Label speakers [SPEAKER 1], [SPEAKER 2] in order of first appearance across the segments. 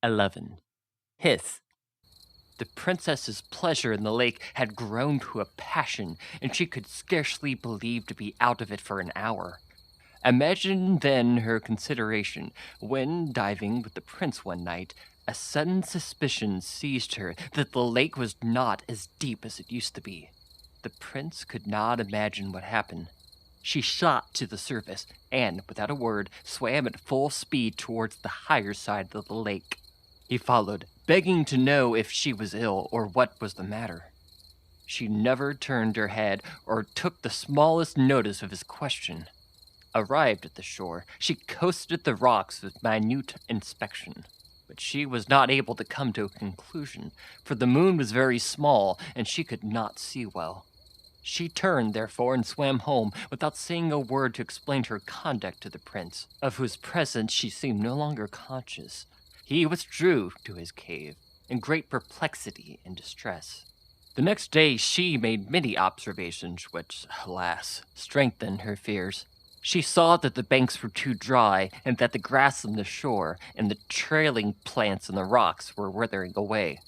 [SPEAKER 1] 11. Hiss. The princess's pleasure in the lake had grown to a passion, and she could scarcely believe to be out of it for an hour. Imagine then her consideration when, diving with the prince one night, a sudden suspicion seized her that the lake was not as deep as it used to be. The prince could not imagine what happened. She shot to the surface and, without a word, swam at full speed towards the higher side of the lake. He followed, begging to know if she was ill or what was the matter. She never turned her head or took the smallest notice of his question. Arrived at the shore, she coasted the rocks with minute inspection. But she was not able to come to a conclusion, for the moon was very small and she could not see well. She turned, therefore, and swam home without saying a word to explain her conduct to the prince, of whose presence she seemed no longer conscious. He withdrew to his cave, in great perplexity and distress. The next day she made many observations which, alas, strengthened her fears. She saw that the banks were too dry, and that the grass on the shore and the trailing plants on the rocks were withering away.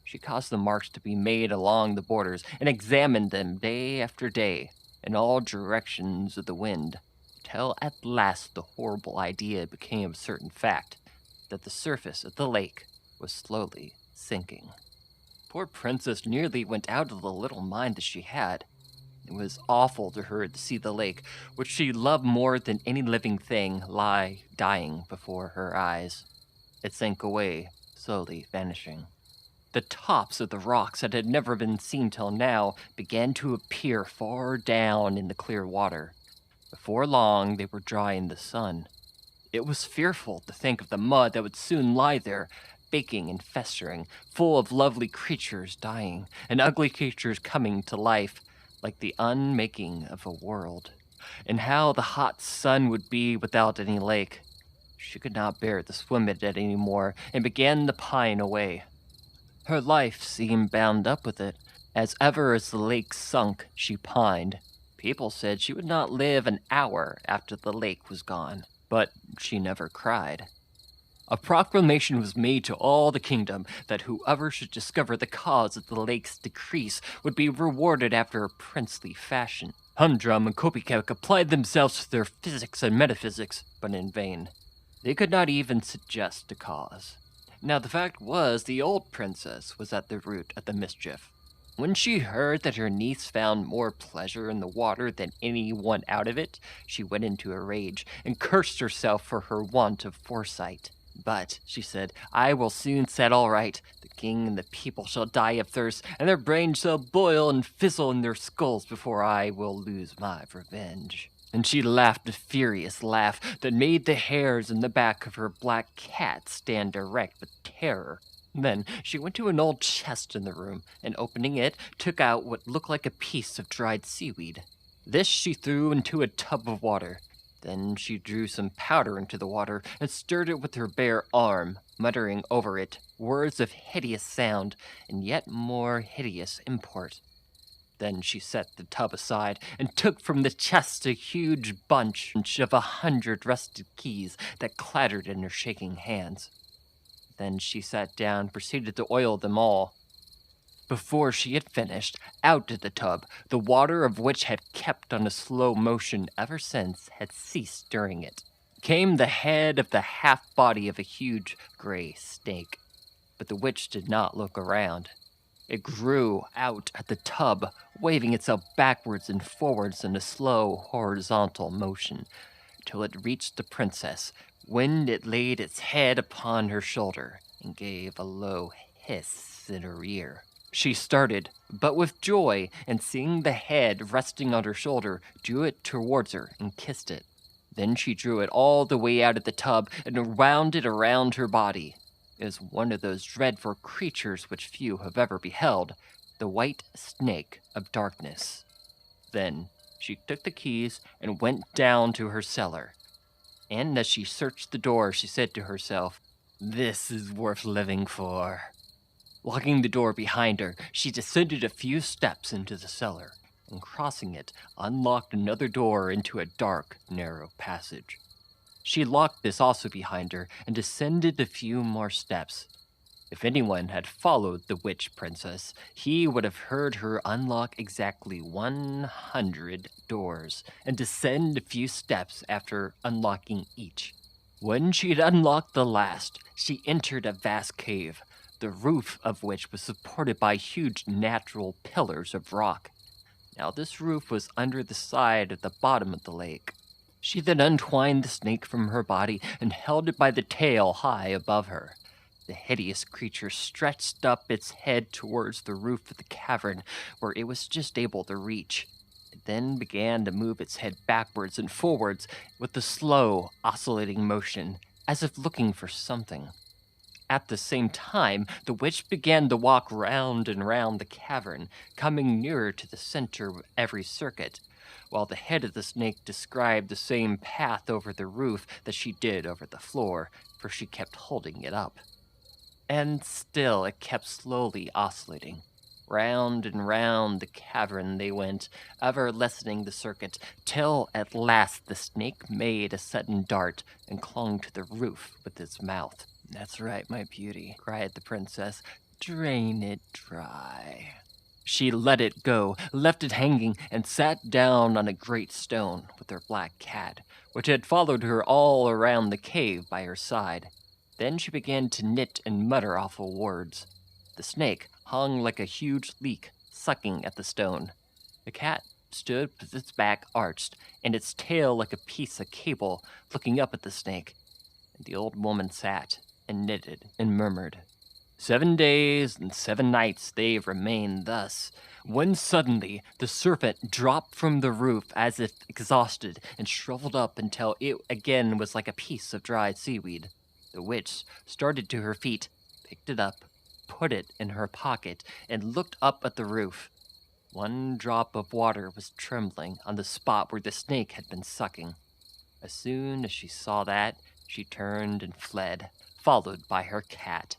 [SPEAKER 1] She caused the marks to be made along the borders, and examined them day after day, in all directions of the wind, till at last the horrible idea became a certain fact, that the surface of the lake was slowly sinking. Poor princess nearly went out of the little mind that she had. It was awful to her to see the lake, which she loved more than any living thing, lie dying before her eyes. It sank away, slowly vanishing. The tops of the rocks that had never been seen till now began to appear far down in the clear water. Before long, they were dry in the sun. It was fearful to think of the mud that would soon lie there, baking and festering, full of lovely creatures dying, and ugly creatures coming to life, like the unmaking of a world. And how the hot sun would be without any lake. She could not bear to swim in it any more, and began to pine away. Her life seemed bound up with it. As ever as the lake sunk, she pined. People said she would not live an hour after the lake was gone, but she never cried. A proclamation was made to all the kingdom that whoever should discover the cause of the lake's decrease would be rewarded after a princely fashion. Humdrum and Kopykeck applied themselves to their physics and metaphysics, but in vain. They could not even suggest a cause. Now the fact was, the old princess was at the root of the mischief. When she heard that her niece found more pleasure in the water than any one out of it, she went into a rage, and cursed herself for her want of foresight. But, she said, I will soon set all right. The king and the people shall die of thirst, and their brains shall boil and fizzle in their skulls before I will lose my revenge. And she laughed a furious laugh that made the hairs in the back of her black cat stand erect with terror. Then she went to an old chest in the room, and opening it, took out what looked like a piece of dried seaweed. This she threw into a tub of water. Then she drew some powder into the water and stirred it with her bare arm, muttering over it words of hideous sound and yet more hideous import. Then she set the tub aside and took from the chest a huge bunch of 100 rusted keys that clattered in her shaking hands. Then she sat down and proceeded to oil them all. Before she had finished, out of the tub, the water of which had kept on a slow motion ever since had ceased stirring it, came the head of the half-body of a huge gray snake. But the witch did not look around. It grew out at the tub, waving itself backwards and forwards in a slow horizontal motion, till it reached the princess, when it laid its head upon her shoulder and gave a low hiss in her ear. She started, but with joy, and seeing the head resting on her shoulder, drew it towards her and kissed it. Then she drew it all the way out of the tub and wound it around her body. It was one of those dreadful creatures which few have ever beheld, the white snake of darkness. Then she took the keys and went down to her cellar. And as she searched the door, she said to herself, "This is worth living for." Locking the door behind her, she descended a few steps into the cellar, and crossing it, unlocked another door into a dark, narrow passage. She locked this also behind her and descended a few more steps. If anyone had followed the witch princess, he would have heard her unlock exactly 100 doors and descend a few steps after unlocking each. When she'd unlocked the last, she entered a vast cave, the roof of which was supported by huge natural pillars of rock. Now, this roof was under the side at the bottom of the lake. She then untwined the snake from her body and held it by the tail high above her. The hideous creature stretched up its head towards the roof of the cavern, where it was just able to reach. It then began to move its head backwards and forwards with a slow, oscillating motion, as if looking for something. At the same time, the witch began to walk round and round the cavern, coming nearer to the center of every circuit, while the head of the snake described the same path over the roof that she did over the floor, for she kept holding it up. And still it kept slowly oscillating. Round and round the cavern they went, ever lessening the circuit, till at last the snake made a sudden dart and clung to the roof with its mouth. "That's right, my beauty," cried the princess. "Drain it dry." She let it go, left it hanging, and sat down on a great stone with her black cat, which had followed her all around the cave by her side. Then she began to knit and mutter awful words. The snake hung like a huge leek, sucking at the stone. The cat stood with its back arched, and its tail like a piece of cable, looking up at the snake. And the old woman sat and knitted and murmured. 7 days and 7 nights they remained thus, when suddenly the serpent dropped from the roof as if exhausted and shriveled up until it again was like a piece of dried seaweed. The witch started to her feet, picked it up, put it in her pocket, and looked up at the roof. 1 drop of water was trembling on the spot where the snake had been sucking. As soon as she saw that, she turned and fled, followed by her cat.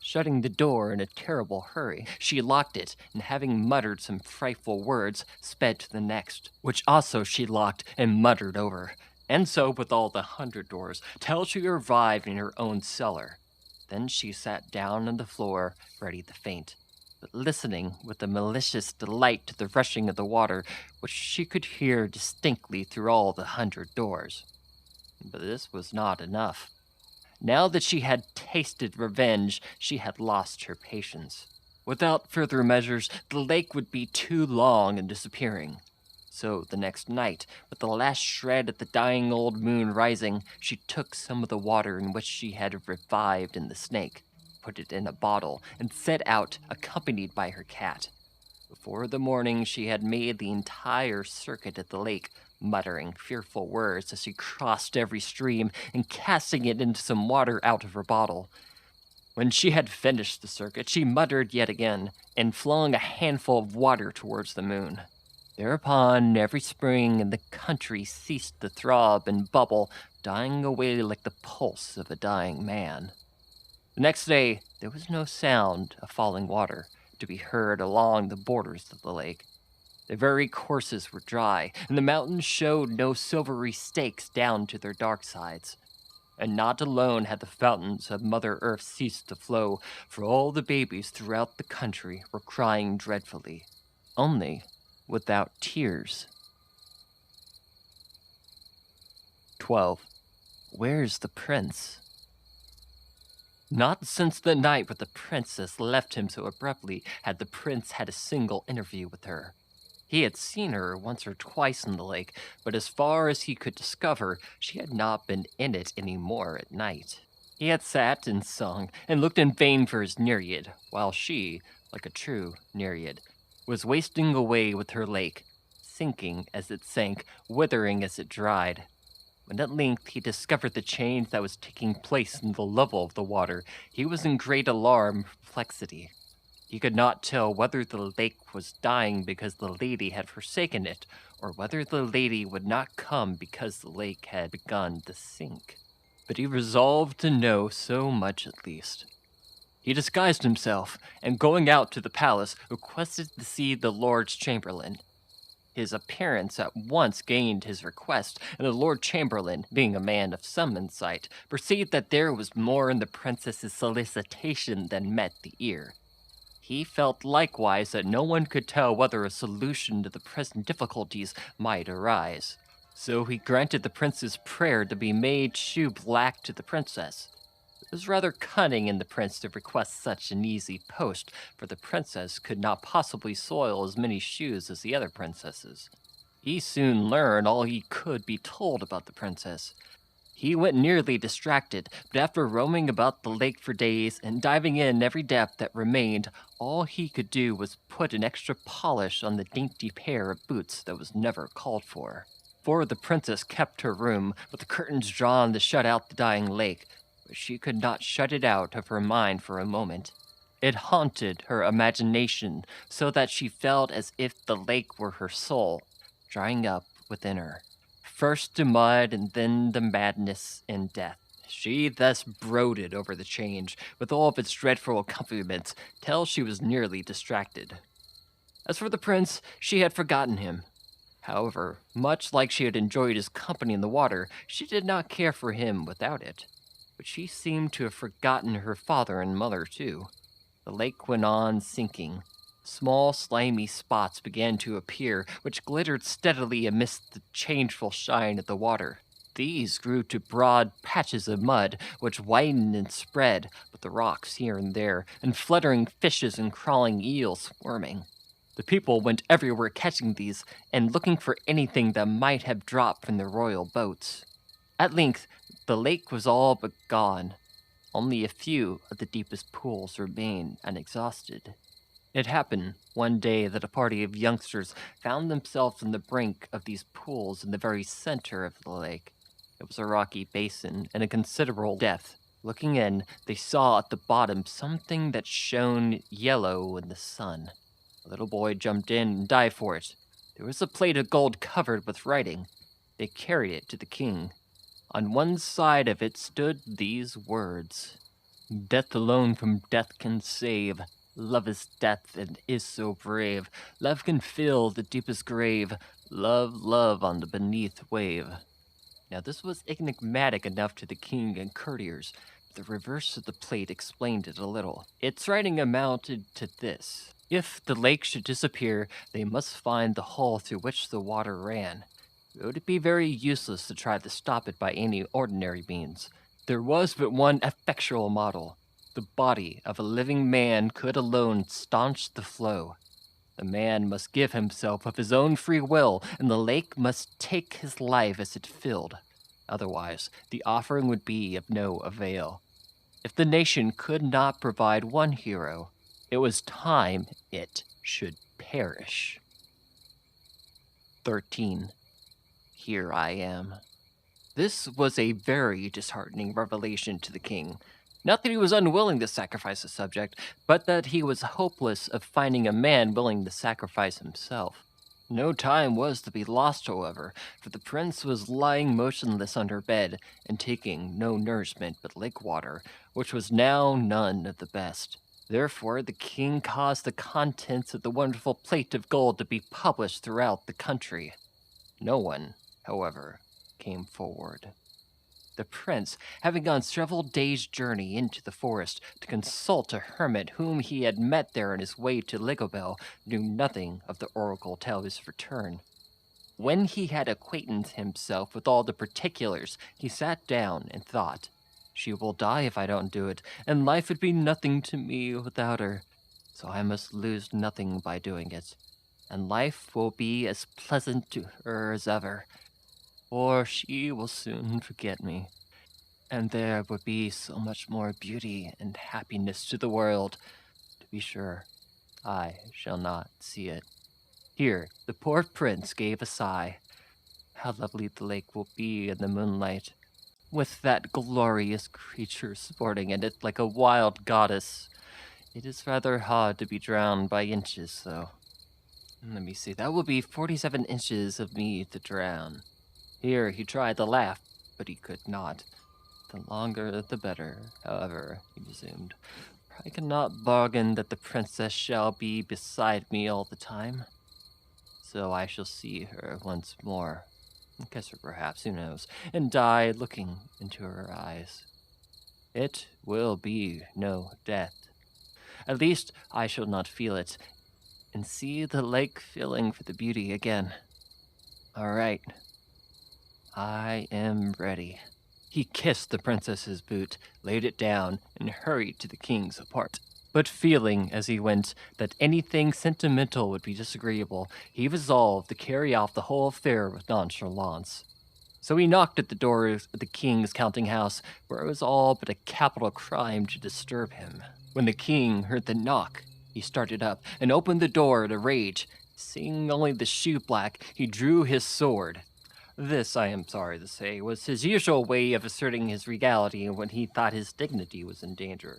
[SPEAKER 1] Shutting the door in a terrible hurry, she locked it, and having muttered some frightful words, sped to the next, which also she locked and muttered over. And so with all the 100 doors, till she arrived in her own cellar. Then she sat down on the floor, ready to faint, but listening with a malicious delight to the rushing of the water, which she could hear distinctly through all the 100 doors. But this was not enough. Now that she had tasted revenge, she had lost her patience. Without further measures, the lake would be too long in disappearing. So the next night, with the last shred of the dying old moon rising, she took some of the water in which she had revived in the snake, put it in a bottle, and set out, accompanied by her cat. Before the morning, she had made the entire circuit at the lake, muttering fearful words as she crossed every stream and casting it into some water out of her bottle. When she had finished the circuit, she muttered yet again, and flung a handful of water towards the moon. Thereupon, every spring in the country ceased to throb and bubble, dying away like the pulse of a dying man. The next day, there was no sound of falling water to be heard along the borders of the lake. The very courses were dry, and the mountains showed no silvery stakes down to their dark sides. And not alone had the fountains of Mother Earth ceased to flow, for all the babies throughout the country were crying dreadfully, only without tears. 12. Where's the prince? Not since the night when the princess left him so abruptly had the prince had a single interview with her. He had seen her once or twice in the lake, but as far as he could discover, she had not been in it any more at night. He had sat and sung, and looked in vain for his Nereid, while she, like a true Nereid, was wasting away with her lake, sinking as it sank, withering as it dried. When at length he discovered the change that was taking place in the level of the water, he was in great alarm and perplexity. He could not tell whether the lake was dying because the lady had forsaken it, or whether the lady would not come because the lake had begun to sink. But he resolved to know so much at least. He disguised himself, and going out to the palace, requested to see the Lord's Chamberlain. His appearance at once gained his request, and the Lord Chamberlain, being a man of some insight, perceived that there was more in the princess's solicitation than met the ear. He felt likewise that no one could tell whether a solution to the present difficulties might arise. So he granted the prince's prayer to be made shoe black to the princess. It was rather cunning in the prince to request such an easy post, for the princess could not possibly soil as many shoes as the other princesses. He soon learned all he could be told about the princess. He went nearly distracted, but after roaming about the lake for days and diving in every depth that remained, all he could do was put an extra polish on the dainty pair of boots that was never called for. For the princess kept her room, with the curtains drawn to shut out the dying lake, but she could not shut it out of her mind for a moment. It haunted her imagination, so that she felt as if the lake were her soul, drying up within her. First to mud and then to madness and death. She thus brooded over the change, with all of its dreadful accompaniments, till she was nearly distracted. As for the prince, she had forgotten him. However, much like she had enjoyed his company in the water, she did not care for him without it. But she seemed to have forgotten her father and mother, too. The lake went on sinking. Small, slimy spots began to appear, which glittered steadily amidst the changeful shine of the water. These grew to broad patches of mud, which widened and spread, with the rocks here and there, and fluttering fishes and crawling eels swarming. The people went everywhere catching these, and looking for anything that might have dropped from the royal boats. At length, the lake was all but gone. Only a few of the deepest pools remained unexhausted. It happened one day that a party of youngsters found themselves on the brink of these pools in the very center of the lake. It was a rocky basin and a considerable depth. Looking in, they saw at the bottom something that shone yellow in the sun. A little boy jumped in and dived for it. There was a plate of gold covered with writing. They carried it to the king. On one side of it stood these words: "Death alone from death can save. Love is death and is so brave. Love can fill the deepest grave. Love, love on the beneath wave." Now this was enigmatic enough to the king and courtiers, but the reverse of the plate explained it a little. Its writing amounted to this: if the lake should disappear, they must find the hole through which the water ran. It would be very useless to try to stop it by any ordinary means. There was but one effectual model. The body of a living man could alone staunch the flow. The man must give himself of his own free will, and the lake must take his life as it filled. Otherwise, the offering would be of no avail. If the nation could not provide one hero, it was time it should perish. 13. Here I am. This was a very disheartening revelation to the king. Not that he was unwilling to sacrifice a subject, but that he was hopeless of finding a man willing to sacrifice himself. No time was to be lost, however, for the prince was lying motionless on her bed and taking no nourishment but lake water, which was now none of the best. Therefore, the king caused the contents of the wonderful plate of gold to be published throughout the country. No one, however, came forward. The prince, having gone several days' journey into the forest to consult a hermit whom he had met there on his way to Ligobel, knew nothing of the oracle till his return. When he had acquainted himself with all the particulars, he sat down and thought, "She will die if I don't do it, and life would be nothing to me without her, so I must lose nothing by doing it, and life will be as pleasant to her as ever, or she will soon forget me, and there would be so much more beauty and happiness to the world. To be sure, I shall not see it." Here the poor prince gave a sigh. How lovely the lake will be in the moonlight, with that glorious creature sporting in it like a wild goddess. It is rather hard to be drowned by inches, though. Let me see, that will be 47 inches of me to drown. Here he tried to laugh, but he could not. The longer the better, however, he resumed. For I cannot bargain that the princess shall be beside me all the time. so I shall see her once more, kiss her perhaps, who knows, and die looking into her eyes. It will be no death. At least I shall not feel it, and see the lake filling for the beauty again. All right, I am ready. He kissed the princess's boot, laid it down, and hurried to the king's apartment. But feeling, as he went, that anything sentimental would be disagreeable, he resolved to carry off the whole affair with nonchalance. So he knocked at the door of the king's counting house, where it was all but a capital crime to disturb him. When the king heard the knock, he started up and opened the door in a rage. Seeing only the shoeblack, he drew his sword. This, I am sorry to say, was his usual way of asserting his regality when he thought his dignity was in danger.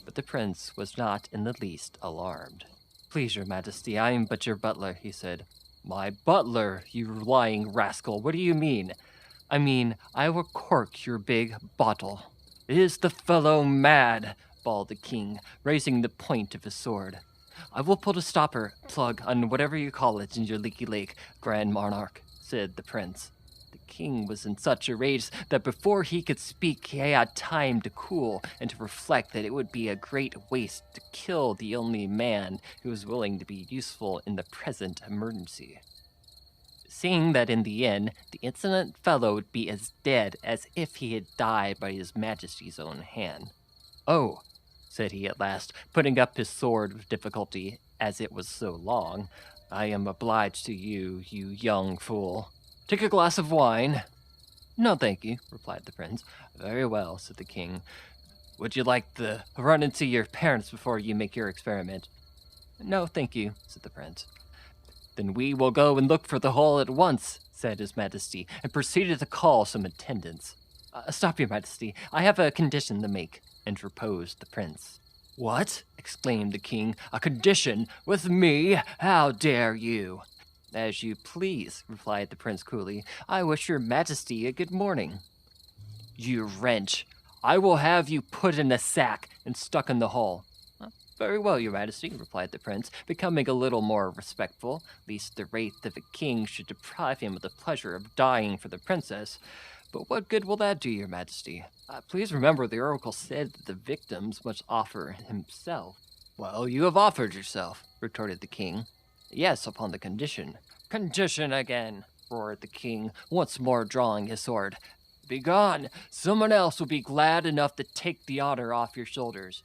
[SPEAKER 1] But the prince was not in the least alarmed. "Please, your majesty, I am but your butler," he said. "My butler, you lying rascal, what do you mean?" "I mean, I will cork your big bottle." "Is the fellow mad?" bawled the king, raising the point of his sword. "I will put a stopper, plug, on whatever you call it in your leaky lake, Grand Monarch," said the prince. The king was in such a rage that before he could speak, he had time to cool and to reflect that it would be a great waste to kill the only man who was willing to be useful in the present emergency. Seeing that in the end, the insolent fellow would be as dead as if he had died by his majesty's own hand. "Oh," said he at last, putting up his sword with difficulty, as it was so long, "I am obliged to you, you young fool. Take a glass of wine?" "No, thank you," replied the prince. "Very well," said the king. "Would you like to run and see your parents before you make your experiment?" "No, thank you," said the prince. "Then we will go and look for the hole at once," said his majesty, and proceeded to call some attendants. "Stop, your majesty, I have a condition to make," interposed the prince. "What?" exclaimed the king. "A condition? With me? How dare you?" "As you please," replied the prince coolly. "I wish your majesty a good morning." "You wretch! I will have you put in a sack and stuck in the hole." "Very well, your majesty," replied the prince, becoming a little more respectful, lest the wraith of a king should deprive him of the pleasure of dying for the princess. "But what good will that do, your majesty? Please remember the oracle said that the victims must offer himself." "Well, you have offered yourself," retorted the king. "Yes, upon the condition." "Condition again," roared the king, once more drawing his sword. "Begone! Someone else will be glad enough to take the honor off your shoulders."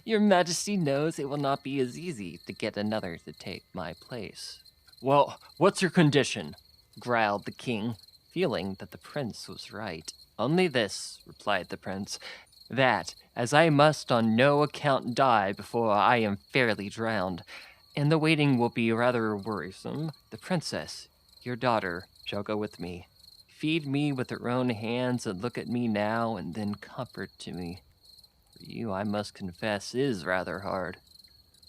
[SPEAKER 1] "Your majesty knows it will not be as easy to get another to take my place." "Well, what's your condition?" growled the king, feeling that the prince was right. "Only this," replied the prince, "that, as I must on no account die before I am fairly drowned, and the waiting will be rather worrisome, the princess, your daughter, shall go with me. Feed me with her own hands and look at me now and then comfort to me. For you, I must confess, is rather hard.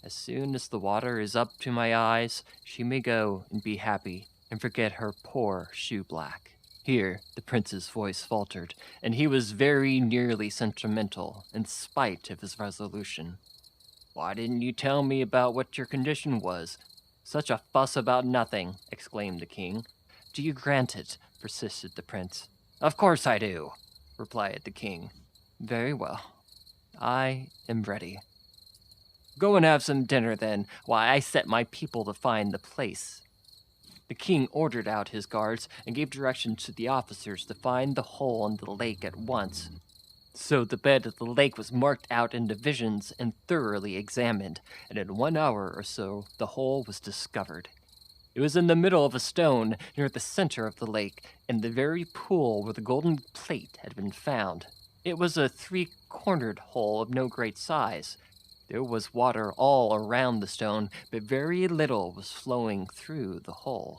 [SPEAKER 1] As soon as the water is up to my eyes, she may go and be happy and forget her poor shoeblack." Here the prince's voice faltered, and he was very nearly sentimental, in spite of his resolution. "Why didn't you tell me about what your condition was? Such a fuss about nothing," exclaimed the king. "Do you grant it?" persisted the prince. "Of course I do," replied the king. "Very well. I am ready." "Go and have some dinner, then, while I set my people to find the place." The king ordered out his guards and gave directions to the officers to find the hole in the lake at once. So the bed of the lake was marked out in divisions and thoroughly examined, and in 1 hour or so the hole was discovered. It was in the middle of a stone near the center of the lake, in the very pool where the golden plate had been found. It was a 3-cornered hole of no great size. There was water all around the stone, but very little was flowing through the hole.